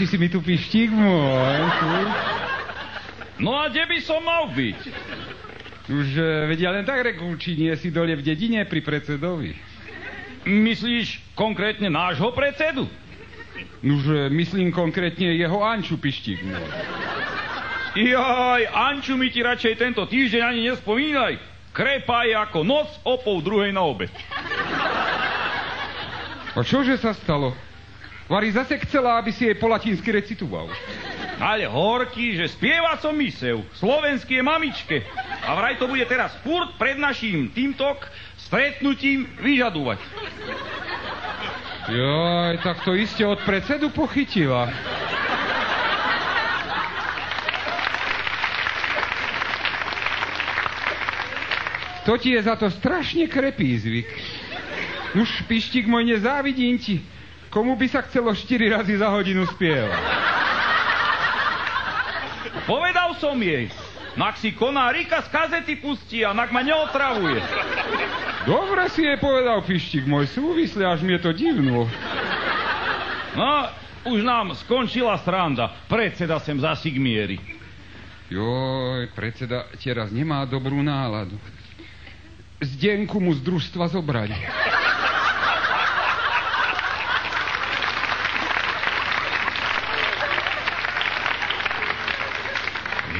Či si mi tu pištík môj? No a kde by som mal byť? Už vedia len tak reku, či nie si dole v dedine pri predsedovi. Myslíš konkrétne nášho predsedu? Už myslím konkrétne jeho Anču pištík môj. Jaj, Anču mi ti radšej tento týždeň ani nespomínaj. Krepa je ako noc o 12:30 na obed. A čože sa stalo? Vary zase chcela, aby si jej po latinsky recitoval. Ale horký, že spievať som mysel. Slovenské mamičke. A vraj to bude teraz furt pred naším týmto stretnutím vyžadovať. Joj, tak to iste od predsedu pochytila. To ti je za to strašne krepý zvyk. Už, pištík môj, nezávidím ti. Komu by sa chcelo 4 razy za hodinu spievať? Povedal som jej. Nak si konárika z kazety pustí a nak ma neotravuje. Dobre si jej povedal, pištík môj, súvisle, až mi je to divno. No, už nám skončila sranda. Predseda sem za Sigmieri. Joj, predseda teraz nemá dobrú náladu. Zdenku mu z družstva zobrali.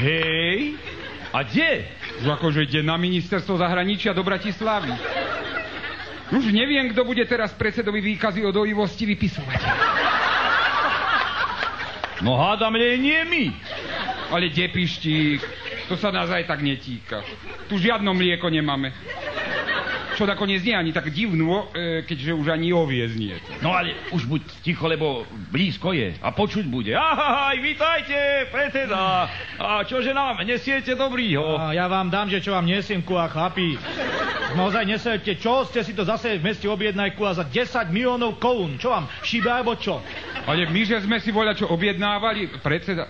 Hej, a kde? Už akože ide na ministerstvo zahraničia do Bratislavy. Už neviem, kto bude teraz predsedovi výkazy o dojivosti vypisovať. No hádam, nie my. Ale kde, pištík? To sa nás aj tak netíka. Tu žiadno mlieko nemáme. Čo nakoniec nie ani tak divno, keďže už ani oviec nie. No ale už buď ticho, lebo blízko je a počuť bude. Ahaj, vítajte, predseda. A čože nám nesiete dobrýho? Ja vám dám, že čo vám nesiem, a chlapi. Naozaj nesete, čo ste si to zase v meste objednajku a za 10 miliónov korún. Čo vám, šíbe alebo čo? Ale my, že sme si voľa čo objednávali, predseda...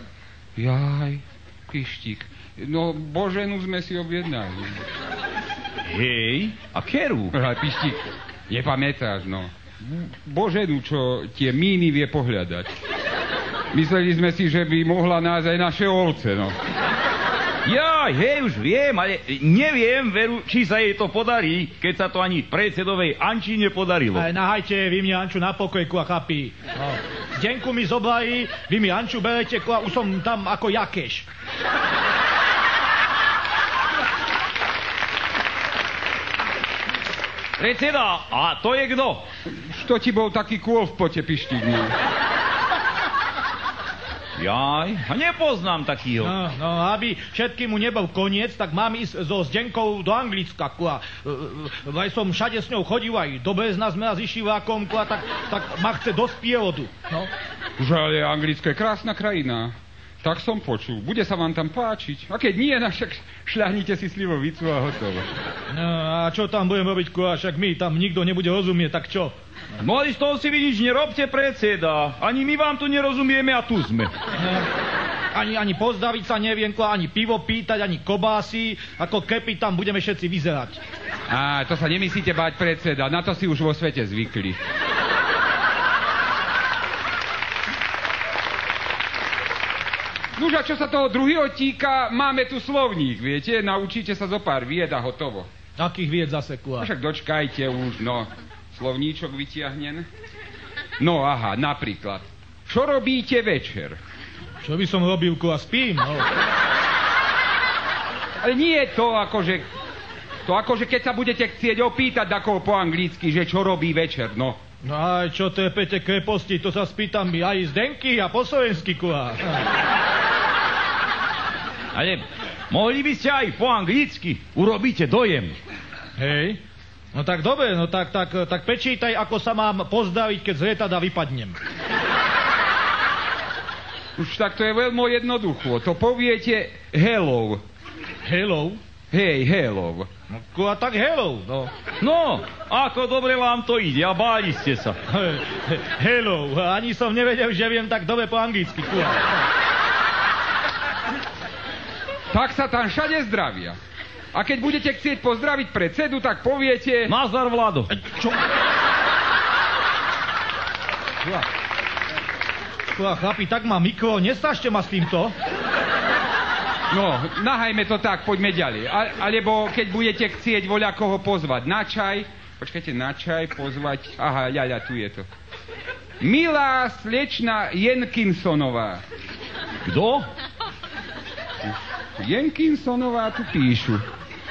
Jaj, pištík. No, Boženu sme si objednali. Hej, a keru? Pištík, nepamätáš, no. Boženu, čo tie míny vie pohľadať. Mysleli sme si, že by mohla nájsť aj naše ovce, no. Jaj, hej, už viem, ale neviem, veru, či sa jej to podarí, keď sa to ani predsedovej Anči nepodarilo. Aj nahajte vy mi Anču na pokoj, chlapi. No. Zdenku mi zoblají, vy mi Anču berete, už som tam ako Jakeš. Predseda, a to je kto? Što ti bol taký kôl v pote, pištík? Jaj, a nepoznám takýho. No, aby všetkým mu nebol koniec, tak mám ísť so Zdenkou do Anglicka, Aj som všade s ňou chodil, aj do Brezna sme raz išli vlakom, tak ma chce do sprievodu. No. Už ale Anglicko je krásna krajina. Tak som počul. Bude sa vám tam páčiť. A keď nie, však šľahnite si slivovicu a hotovo. No, a čo tam budem robiť, však my tam nikto nebude rozumieť, tak čo? No ale z toho si vy nič nerobte, predseda. Ani my vám tu nerozumieme a tu sme. No, ani pozdraviť sa neviem, ani pivo pýtať, ani kobásy, ako keby tam budeme všetci vyzerať. Á, to sa nemyslíte báť, predseda. Na to si už vo svete zvykli. Nuž a čo sa toho druhého týka, máme tu slovník, viete? Naučíte sa zo pár vied a hotovo. Akých vied zase, No však dočkajte už, no. Slovníčok vytiahnen. No aha, napríklad. Čo robíte večer? Čo by som robil, spím, no. Ale nie je to akože... To akože keď sa budete chcieť opýtať takoho po anglicky, že čo robí večer, no. No aj čo tepete kreposti, to sa spýtam aj Zdenky a po slovensky, Ale mohli by ste aj po anglicky. Urobíte dojem. Hej. No tak dobre, no tak prečítaj, ako sa mám pozdraviť, keď z lietadla vypadnem. Už tak to je veľmi jednoducho. To poviete hello. Hello? Hej, hello. No a tak hello, no. No, ako dobre vám to ide a báli ste sa. Hello, ani som nevedel, že viem tak dobre po anglicky, Tak sa tam všade zdravia. A keď budete chcieť pozdraviť predsedu, tak poviete... Nazdar, Vlado. Čo? Kua, chlapi, tak má mikro, nestrašte ma s týmto. No, nahajme to tak, poďme ďalej. Alebo keď budete chcieť voľakoho pozvať na čaj, počkajte, na čaj pozvať, aha, ľaľa, tu je to. Milá slečna Jenkinsonová. Kto? Jenkinsonová tu píšu.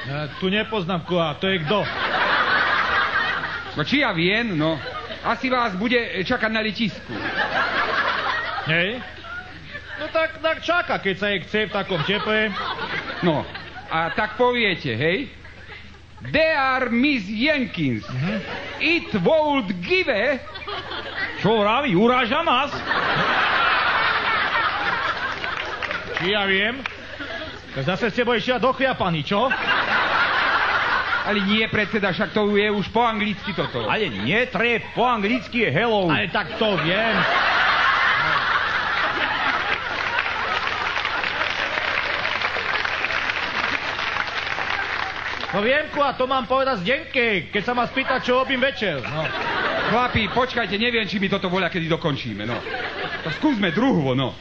Ja, tu nepoznám, Kua, to je kto? No či ja viem, no. Asi vás bude čakať na letisku. Hej? No tak čaká, keď sa jej chce v takom teple. No, a tak poviete, hej? Dear Miss Jenkins, it would give a... Čo vraví? Uráža nás? Či ja viem? Zase ste boli ešte dochliapaní, čo? Ale nie, predseda, však to je už po anglicky toto. Ale netreb, po anglicky je hello. Ale tak to viem. No viem, Kua, to mám povedať z Denke, keď sa ma spýta, čo robím večer. No. Chlapi, počkajte, neviem, či mi toto voľa, kedy dokončíme, no. To skúsme druhovo, no.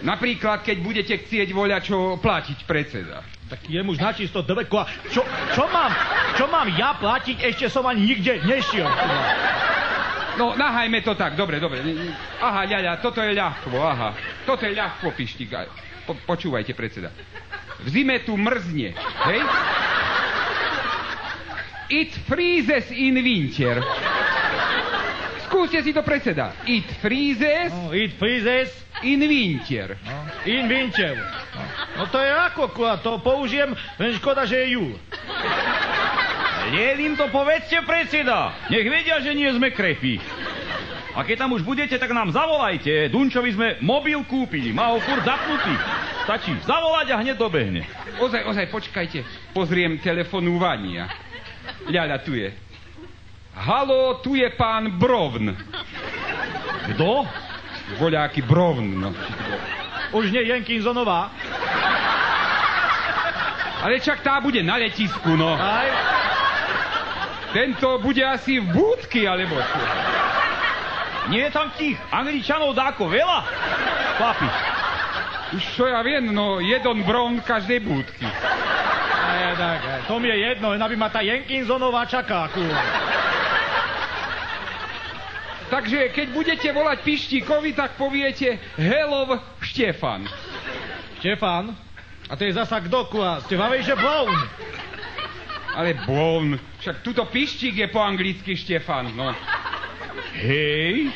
Napríklad, keď budete chcieť voľa, čo platiť predseda. Tak jemu už načisto dobe, Kua. Čo mám ja platiť? Ešte som ani nikde nešiel. No, nahajme to tak, dobre. Aha, ľaľa, toto je ľahko, aha. Toto je ľahko, pištík. Počúvajte, predseda. V zime tu mrzne, hej? It freezes in winter. Skúste si to, predseda. It freezes in winter. In winter. No to je ako, Kua, to použijem, len škoda, že je júl. Lievim to povedzte, predseda. Nech vedia, že nie sme krepí. A keď tam už budete, tak nám zavolajte. Dunčovi sme mobil kúpili, má ho furt zapnutý. Stačí zavolať a hneď dobehne. Ozaj, počkajte. Pozriem telefonúvania. Ľaľa, tu je. Haló, tu je pán Brovn. Kto? Voľáky Brovn, no. Už nie Jenkinsonová. Ale čak tá bude na letisku, no. Aj? Tento bude asi v búdky, alebo čo? Nie je tam tých Angličanov dáko veľa? Chlapi. Už čo ja viem, no jeden Brovn každej búdky. Tak, to mi je jedno, len aby ma tá Jenkinsonová čaká, Kua. Takže keď budete volať Pištíkovi, tak poviete Helov Štefan. Štefan? A to je zasa kto, Kua? Ste vavej, že Brown. Ale Brown. Však tuto Pištík je po anglicky Štefan, no. Hej.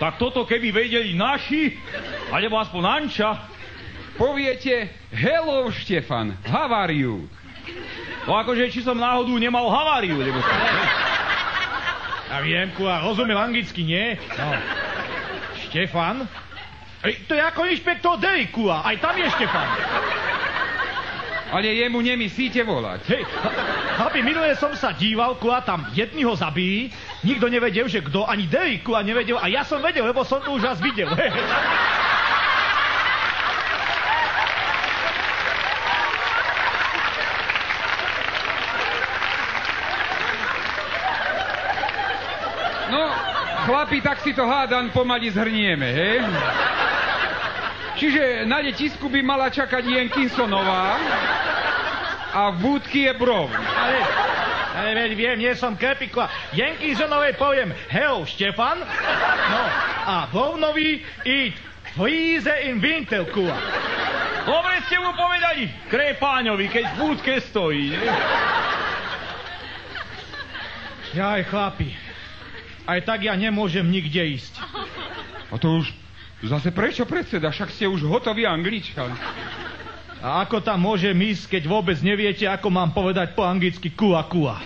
Tak toto keby vedeli naši, alebo aspoň Anča. Poviete Hello Štefan, how are you? No akože, či som náhodou nemal haváriu, lebo... Ja viem, Kua, rozumiem anglicky, nie? No. Štefan? To je ako inšpektor Derry, Kua, aj tam je Štefan. Ale jemu nemyslíte volať. Hej, chlapi, minulé som sa díval, Kua, tam jedni ho zabili, nikto nevedel, že kto, ani Derry, Kua, nevedel, a ja som vedel, lebo som to už raz videl. No, chlapi, tak si to hádam pomaly zhrnieme, hej? Čiže na letisku by mala čakať Jenkinsonová a v búdky je Brovn. Ale veď viem, nie som krepikla. Jenkinsonovej poviem hello, Štefan. No, a Brovnovi it freeze in winter, Kua. Dobre ste mu povedali, krepáňovi, keď v búdke stojí. Jaj, chlapi. Aj tak ja nemôžem nikde ísť. A to už zase prečo, predseda? Však ste už hotoví Angličan. A ako tam môžem ísť, keď vôbec neviete, ako mám povedať po anglicky kua kua?